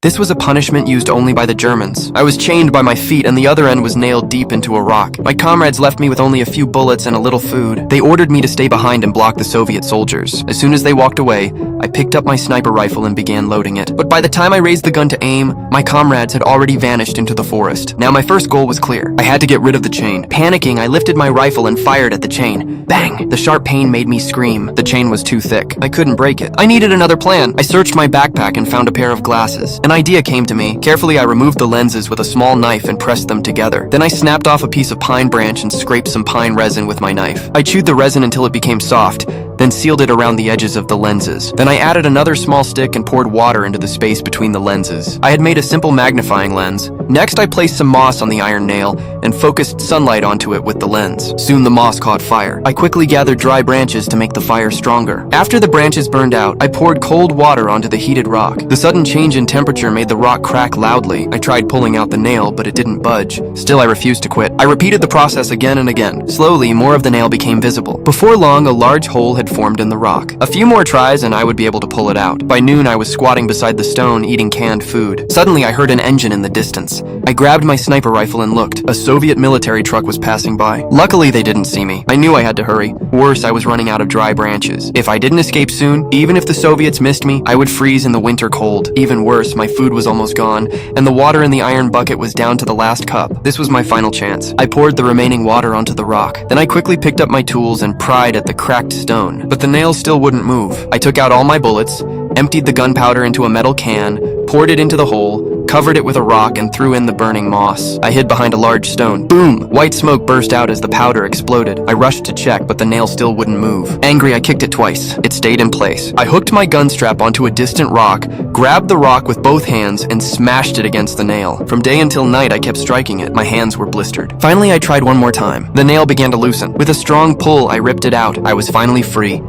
This was a punishment used only by the Germans. I was chained by my feet and the other end was nailed deep into a rock. My comrades left me with only a few bullets and a little food. They ordered me to stay behind and block the Soviet soldiers. As soon as they walked away, I picked up my sniper rifle and began loading it. But by the time I raised the gun to aim, my comrades had already vanished into the forest. Now my first goal was clear. I had to get rid of the chain. Panicking, I lifted my rifle and fired at the chain. Bang! The sharp pain made me scream. The chain was too thick. I couldn't break it. I needed another plan. I searched my backpack and found a pair of glasses. An idea came to me. Carefully, I removed the lenses with a small knife and pressed them together. Then I snapped off a piece of pine branch and scraped some pine resin with my knife. I chewed the resin until it became soft, then sealed it around the edges of the lenses. Then I added another small stick and poured water into the space between the lenses. I had made a simple magnifying lens. Next, I placed some moss on the iron nail and focused sunlight onto it with the lens. Soon the moss caught fire. I quickly gathered dry branches to make the fire stronger. After the branches burned out, I poured cold water onto the heated rock. The sudden change in temperature made the rock crack loudly. I tried pulling out the nail, but it didn't budge. Still, I refused to quit. I repeated the process again and again. Slowly, more of the nail became visible. Before long, a large hole had formed in the rock. A few more tries and I would be able to pull it out. By noon, I was squatting beside the stone eating canned food. Suddenly, I heard an engine in the distance. I grabbed my sniper rifle and looked. A Soviet military truck was passing by. Luckily, they didn't see me. I knew I had to hurry. Worse, I was running out of dry branches. If I didn't escape soon, even if the Soviets missed me, I would freeze in the winter cold. Even worse, my food was almost gone, and the water in the iron bucket was down to the last cup. This was my final chance. I poured the remaining water onto the rock. Then I quickly picked up my tools and pried at the cracked stone. But the nail still wouldn't move. I took out all my bullets, emptied the gunpowder into a metal can, poured it into the hole, covered it with a rock, and threw in the burning moss. I hid behind a large stone. Boom! White smoke burst out as the powder exploded. I rushed to check, but the nail still wouldn't move. Angry, I kicked it twice. It stayed in place. I hooked my gun strap onto a distant rock, grabbed the rock with both hands, and smashed it against the nail. From day until night, I kept striking it. My hands were blistered. Finally, I tried one more time. The nail began to loosen. With a strong pull, I ripped it out. I was finally free.